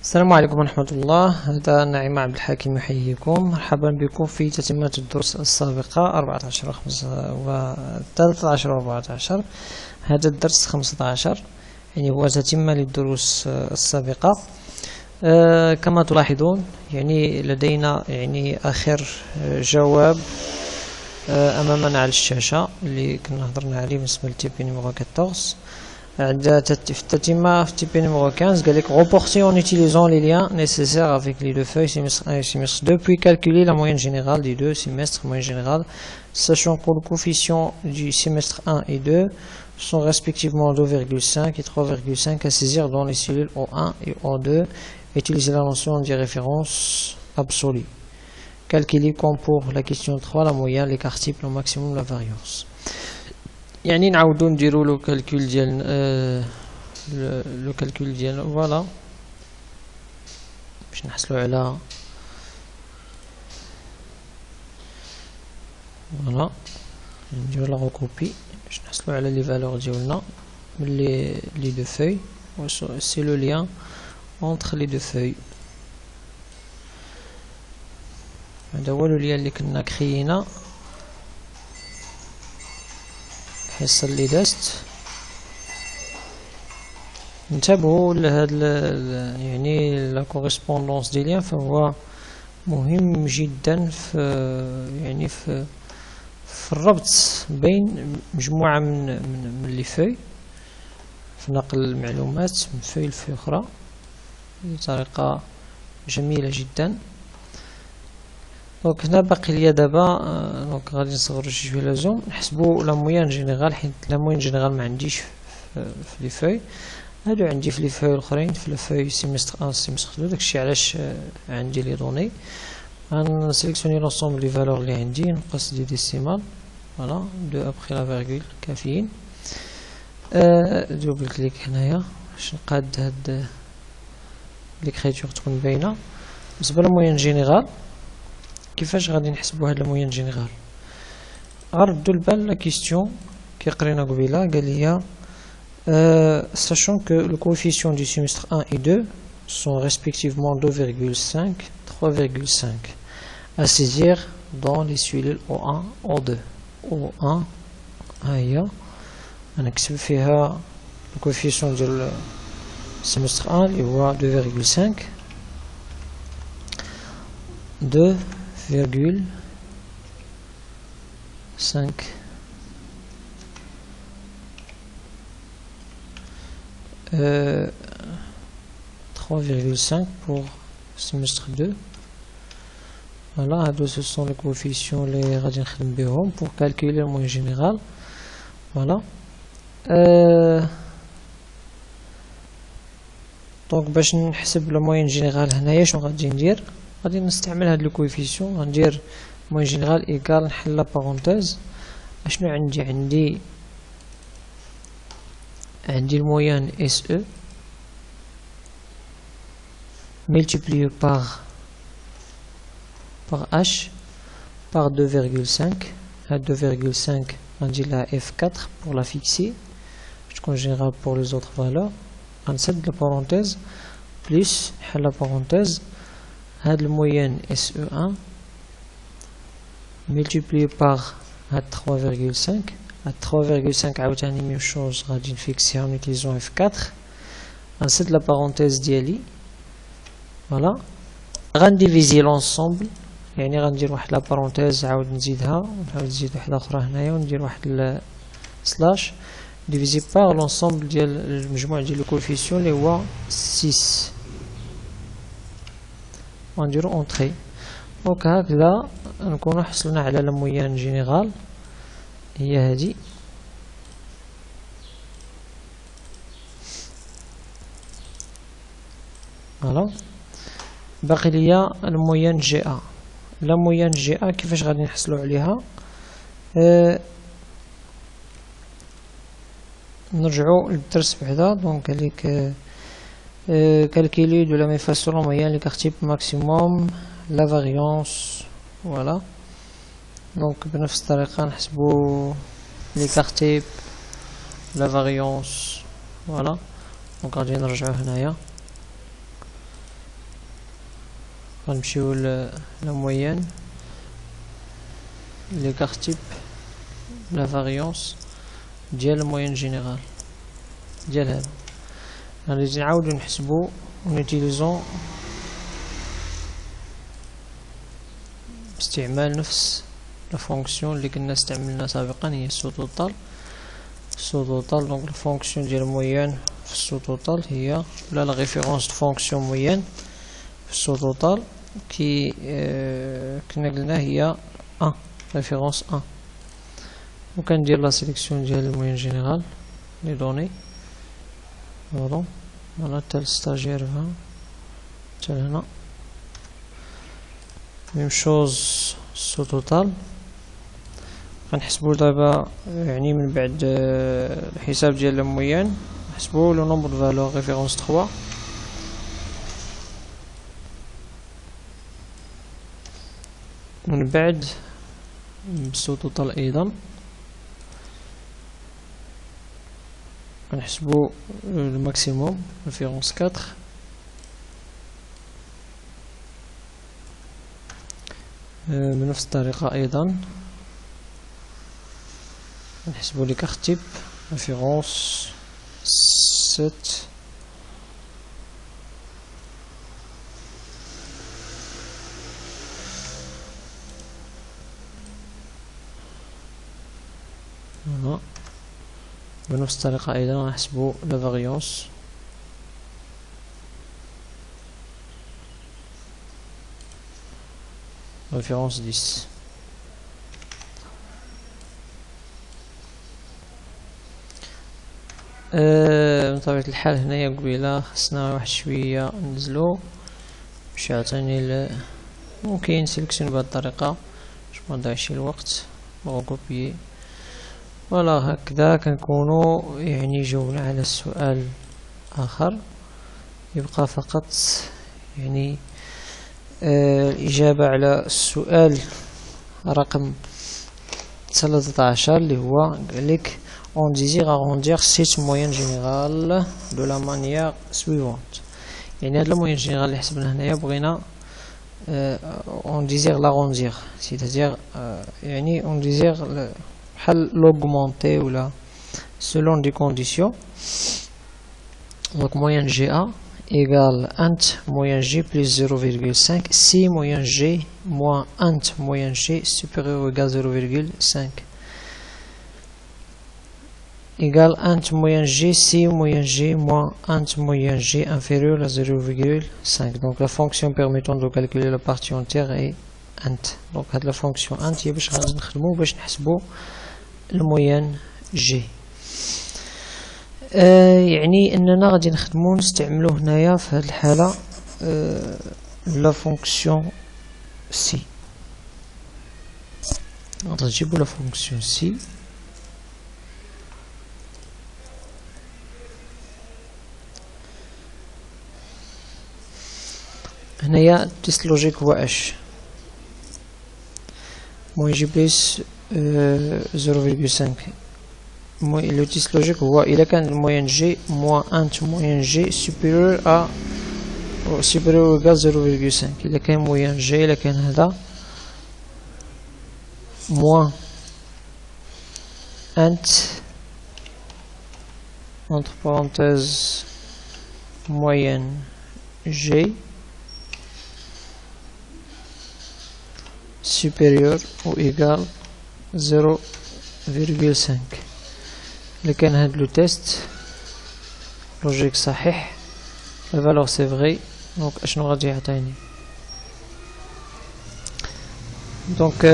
السلام عليكم ورحمة الله. هذا نعيم عبد الحكيم يحييكم. مرحبا بكم في تتمة الدروس السابقة 14 و 13 و 14. هذا الدرس 15 يعني هو تتمة للدروس السابقة. كما تلاحظون يعني لدينا يعني آخر جواب أمامنا على الشاشة اللي كنا هضرنا عليه بالنسبة للتيبي نيميرو 14. في التتمة في type numéro 15 قال لك reporter en utilisant les liens nécessaires avec les deux feuilles semestre 1 et semestre 2 puis calculer la moyenne générale des deux semestres, moyenne générale sachant que le coefficient du semestre 1 et 2 sont respectivement 2,5 et 3,5 à saisir dans les cellules O1 et O2. Utiliser la notion de référence absolue. Calculer comme pour la question 3 la moyenne, l'écart type, le maximum, la variance. يعني نعاودو نديرو لو كالكول ديال لو كالكول ديال فوالا باش نحصلو على فوالا نديرو لا ريكوبي باش نحصلو على لي فالور ديالنا من لي دو فوي سي لو لين اونتر لي دو فوي. هذا هو لو لين اللي كنا كريينا الحصة اللي دازت. انتبهوا لهاد يعني لا كوريسبوندونس دي لين، فهو مهم جدا في يعني في الربط بين مجموعة من لي فوي في نقل المعلومات من فوي لفوي اخرى بطريقة جميلة جدا. دونك هنا باقي ليا دابا دونك غادي نصغرو شويه لا زوم نحسبو لا موين جينيرال، حيت لا موين جينيرال ما عنديش في لي فوي، هادو عندي في لي فوي الاخرين في لي فوي سيمستر 1 سيمستر 2. داكشي علاش عندي لي دوني غنسيليكسيوني لونسومبل لي فالور اللي عندي نقص دي ديسيمال فوالا دو ابخي لا فيرغول كافيين. دوبل كليك هنايا باش نقاد هاد ليكريتور تكون باينه. بالنسبه للموين جينيرال كيفاش غادي نحسبوا هاد الموين جينيرال؟ غنردوا البال لا كيستيون كي قرينا قبيله قال لي sachant que le coefficient du semestre 1 et 2 sont respectivement 2,5 3,5 à saisir dans les cellules O1 O2. O1 ها هي غنكتب فيها le coefficient ديال semestre 1 اللي هو 2,5 3,5 pour semestre 2. Voilà, ce sont les coefficients les غادي نخدم بهم pour calculer le moyen général. Voilà. دونك باش نحسب لو موين جينيرال هنايا شنو غادي ندير؟ غادي نستعمل هاد لو كويفيسيون، غندير موين جينيرال ايكال نحل لا بارونتيز. اشنو عندي الموين اس او multiplié par h par 2,5. à 2,5 غندير لها F4 pour la fixer باش تكون جينيرال pour les autres valeurs. غنسد لا بارونتيز بلس نحل لا بارونتيز هاد الموين SE1 multiplié par هاد 3,5. هاد 3,5 عاوتاني ميم شوز غادي نفيكسيها en utilisant F4. غنسد لا بارونتيز ديالي فوالا. غنديفيزي لونسومبل يعني غندير واحد لا بارونتيز عاود نزيدها ونعاود نزيد واحده اخرى هنايا وندير واحد سلاش ديفيزي بار لونسومبل ديال المجموع ديال لو كوفيسيون اللي هو 6 ونديرو اونطري. دونك هكذا نكونو حصلنا على لا موين جينيرال هي هادي. فوالا باقي ليا الموين جي ا. لا موين جي ا كيفاش غادي نحصلو عليها؟ نرجعو للدرس بعدا. دونك قالك calculer de la même façon la moyenne, l'écart type maximum, la variance. Voilà. Donc بنفس الطريقة نحسبو l'écart type, la variance. Voilà. Donc غادي نرجعو هنايا غنمشيو ل لا مويان l'écart type la variance ديال الموين جينيرال ديال هذا. غادي نعاودو نحسبو ونيتيليزون باستعمال نفس لا فونكسيون اللي كنا استعملنا سابقا، هي السو توتال. دونك لا فونكسيون ديال الموين في السو توتال هي ولا لا ريفيرونس دو فونكسيون موين في السو توتال كي كنا قلنا هي 1 ريفيرونس 1. وكندير لا سيليكسيون ديال الموين جينيرال لي دوني فوالا حتى الستاجير 20 حتى هنا. ميم شوز سو توتال. غنحسبو دابا يعني من بعد الحساب ديال الموين نحسبو لو نومبر دو فالور ريفيرونس 3 من بعد بالسو توتال ايضا غنحسبو الماكسيموم ريفيرونس 4 بنفس الطريقة ايضا نحسبو لي كارت تيب ريفيرونس 7 هنا. بنفس الطريقة ايضا نحسبو لا فاريونس ريفيرونس 10. بطبيعة الحال هنايا قبيلة خصنا واحد شوية ننزلو باش يعطيني ممكن نسيلكسيون بهاد الطريقة باش منضيعش الوقت وكوبيي. فوالا هكذا كنكونو يعني جاوبنا على السؤال آخر. يبقى فقط يعني الإجابة على السؤال رقم 13 اللي هو قالك on désire arrondir cette moyenne générale de la manière suivante. يعني هاد الموين جينيرال اللي حسبنا هنايا بغينا on désire l'arrondir, c'est-à-dire يعني on désire بحال l'augmenter ولا selon des conditions. Donc moyenne GA égale int moyenne G plus 0,5 si moyenne G moins int moyenne G supérieur ou égal 0,5 égale int moyenne G si moyenne G moins int moyenne G inférieur à 0,5. Donc la fonction permettant de calculer la partie entière est int. Donc la fonction int هي باش غادي نخدمو باش نحسبو الموين G. يعني اننا غادي نخدمو نستعملو هنايا في هاد الحالة لا فونكسيون سي. غادي نجيبو لا فونكسيون سي هنايا التيست لوجيك هو اش موين جي بليس 0,5. le test logique هو إذا كان الموين جي moins int موين جي supérieur à supérieur ou égal 0,5. إذا كان موين جي إذا كان هذا moins int entre parenthèses moyenne G supérieur ou égal 0,5. اللي كان هاد لو تيست لوجيك صحيح الفالور سي فغي. دونك اشنو غادي يعطيني؟ دونك